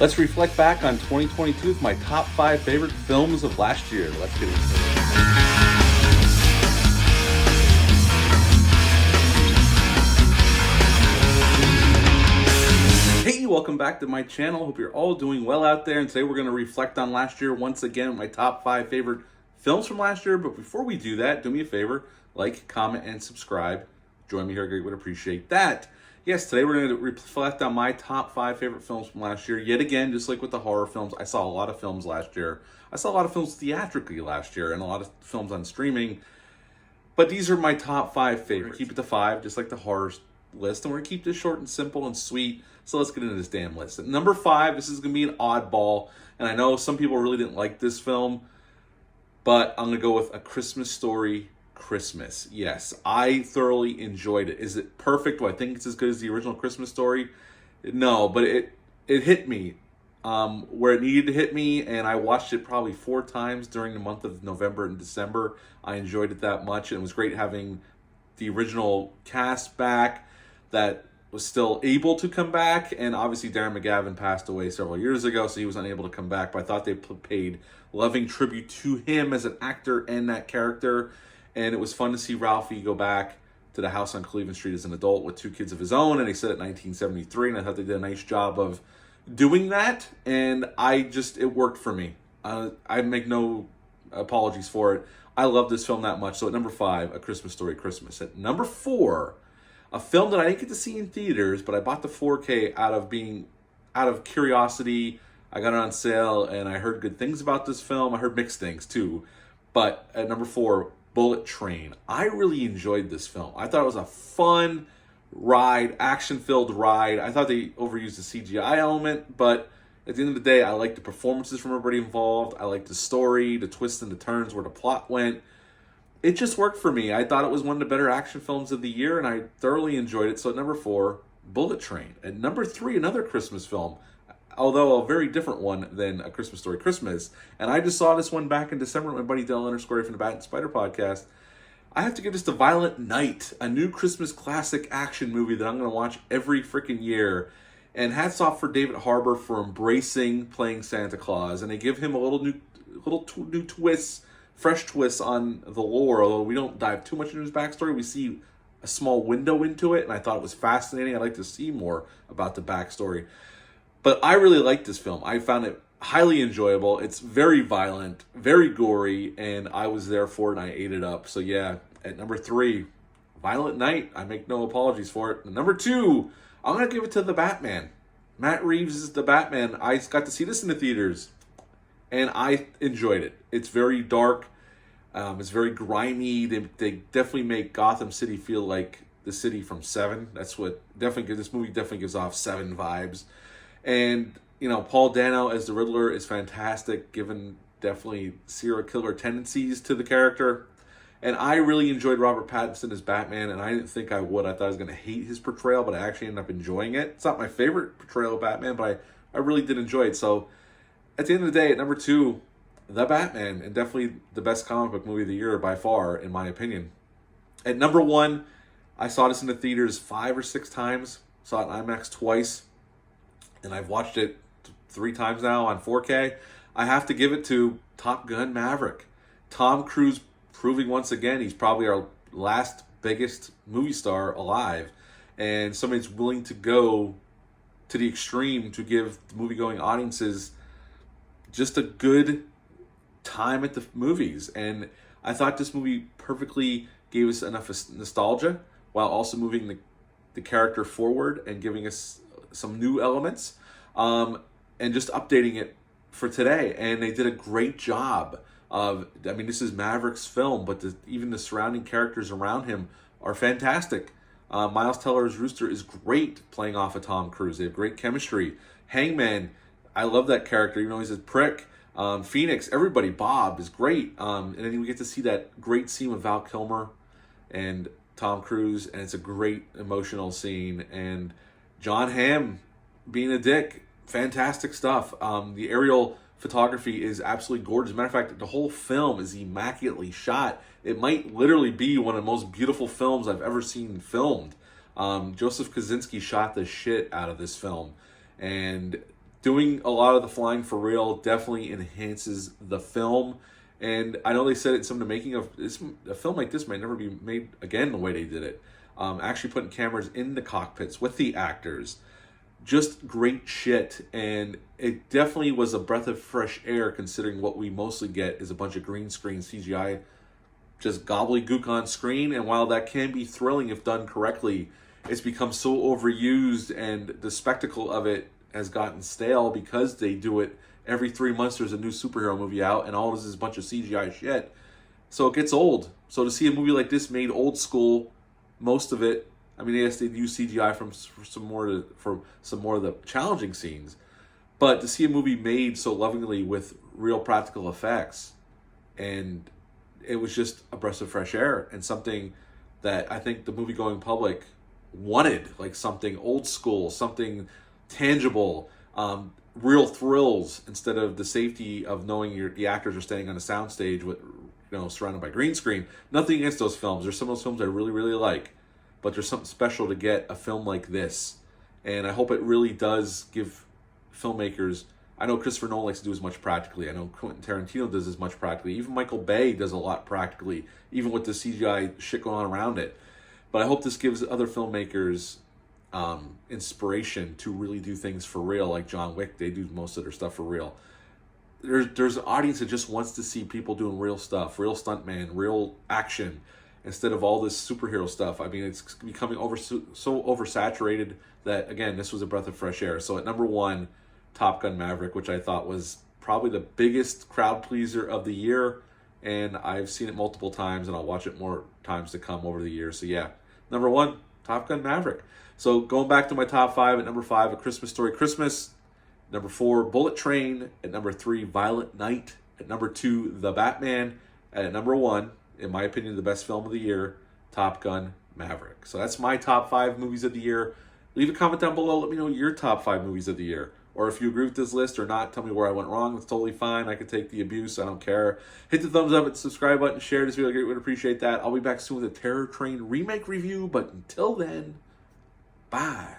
Let's reflect back on 2022 with my top 5 favorite films of last year. Let's get into it. Hey, welcome back to my channel. Hope you're all doing well out there. And today we're going to reflect on last year once again with my top 5 favorite films from last year. But before we do that, do me a favor, like, comment, and subscribe. Join me here. I greatly would appreciate that. Yes, today we're going to reflect on my top 5 favorite films from last year. Yet again, just like with the horror films, I saw a lot of films last year. I saw a lot of films theatrically last year and a lot of films on streaming. But these are my top 5 favorites. Keep it to 5, just like the horror list. And we're going to keep this short and simple and sweet. So let's get into this damn list. At number 5, this is going to be an oddball. And I know some people really didn't like this film. But I'm going to go with A Christmas Story Christmas. Yes, I thoroughly enjoyed it. Is it perfect? Do I think it's as good as the original Christmas Story? No, but it hit me where it needed to hit me, and I watched it probably 4 times during the month of November and December. I enjoyed it that much, and it was great having the original cast back that was still able to come back, and obviously Darren McGavin passed away several years ago, so he was unable to come back, but I thought they paid loving tribute to him as an actor and that character. And it was fun to see Ralphie go back to the house on Cleveland Street as an adult with 2 kids of his own. And he said it in 1973. And I thought they did a nice job of doing that. And it worked for me. I make no apologies for it. I love this film that much. So at number 5, A Christmas Story Christmas. At number 4, a film that I didn't get to see in theaters, but I bought the 4K out of curiosity. I got it on sale and I heard good things about this film. I heard mixed things too. But at number 4, Bullet Train. I really enjoyed this film. I thought it was a fun ride, action-filled ride. I thought they overused the CGI element, but at the end of the day, I liked the performances from everybody involved. I liked the story, the twists and the turns, where the plot went. It just worked for me. I thought it was one of the better action films of the year, and I thoroughly enjoyed it. So at number 4, Bullet Train. At number 3, another Christmas film, although a very different one than A Christmas Story Christmas. And I just saw this one back in December with my buddy Dylan _ from the Bat and Spider podcast. I have to give this to Violent Night, a new Christmas classic action movie that I'm going to watch every freaking year. And hats off for David Harbour for embracing playing Santa Claus. And they give him a little new twists, fresh twists on the lore. Although we don't dive too much into his backstory, we see a small window into it. And I thought it was fascinating. I'd like to see more about the backstory. But I really liked this film. I found it highly enjoyable. It's very violent, very gory, and I was there for it and I ate it up. So yeah, at number 3, Violent Night. I make no apologies for it. And number 2, I'm going to give it to The Batman. Matt Reeves is The Batman. I got to see this in the theaters, and I enjoyed it. It's very dark. It's very grimy. They definitely make Gotham City feel like the city from Seven. That's what this movie definitely gives off Seven vibes. And, Paul Dano as the Riddler is fantastic, given definitely serial killer tendencies to the character. And I really enjoyed Robert Pattinson as Batman, and I didn't think I would. I thought I was going to hate his portrayal, but I actually ended up enjoying it. It's not my favorite portrayal of Batman, but I really did enjoy it. So, at the end of the day, at number 2, The Batman, and definitely the best comic book movie of the year by far, in my opinion. At number 1, I saw this in the theaters 5 or 6 times. Saw it in IMAX twice. And I've watched it 3 times now on 4K. I have to give it to Top Gun Maverick. Tom Cruise proving once again he's probably our last biggest movie star alive. And somebody's willing to go to the extreme to give the movie-going audiences just a good time at the movies. And I thought this movie perfectly gave us enough nostalgia while also moving the character forward and giving us some new elements, and just updating it for today. And they did a great job of, this is Maverick's film, but even the surrounding characters around him are fantastic. Miles Teller's Rooster is great playing off of Tom Cruise. They have great chemistry. Hangman, I love that character, even though he's a prick. Phoenix, everybody, Bob is great. And then we get to see that great scene with Val Kilmer and Tom Cruise, and it's a great emotional scene. And John Hamm being a dick, fantastic stuff. The aerial photography is absolutely gorgeous. As a matter of fact, the whole film is immaculately shot. It might literally be one of the most beautiful films I've ever seen filmed. Joseph Kosinski shot the shit out of this film. And doing a lot of the flying for real definitely enhances the film. And I know they said it some of the making of this, a film like this might never be made again the way they did it. Actually putting cameras in the cockpits with the actors. Just great shit. And it definitely was a breath of fresh air considering what we mostly get is a bunch of green screen CGI, just gobbledygook on screen. And while that can be thrilling if done correctly, it's become so overused and the spectacle of it has gotten stale because they do it every 3 months. There's a new superhero movie out and all this is a bunch of CGI shit. So it gets old. So to see a movie like this made old school, most of it, I mean, yes, they'd use CGI for some more of the challenging scenes, but to see a movie made so lovingly with real practical effects, and it was just a breath of fresh air and something that I think the movie-going public wanted, like something old school, something tangible, real thrills instead of the safety of knowing the actors are standing on a soundstage with, surrounded by green screen. Nothing against those films. There's some of those films I really, really like, but there's something special to get a film like this, and I hope it really does give filmmakers. I know Christopher Nolan likes to do as much practically. I know Quentin Tarantino does as much practically. Even Michael Bay does a lot practically, even with the CGI shit going on around it. But I hope this gives other filmmakers inspiration to really do things for real, like John Wick. They do most of their stuff for real. There's an audience that just wants to see people doing real stuff, real stuntman, real action, instead of all this superhero stuff. I mean, it's becoming so oversaturated that, again, this was a breath of fresh air. So at number 1, Top Gun Maverick, which I thought was probably the biggest crowd pleaser of the year, and I've seen it multiple times, and I'll watch it more times to come over the years. So yeah, number 1, Top Gun Maverick. So going back to my top 5, at number 5, A Christmas Story Christmas. Number 4, Bullet Train. At number 3, Violent Night. At number 2, The Batman. And at number 1, in my opinion, the best film of the year, Top Gun Maverick. So that's my top 5 movies of the year. Leave a comment down below. Let me know your top 5 movies of the year. Or if you agree with this list or not, tell me where I went wrong. It's totally fine. I can take the abuse. I don't care. Hit the thumbs up and subscribe button. Share this video. I greatly would appreciate that. I'll be back soon with a Terror Train remake review. But until then, bye.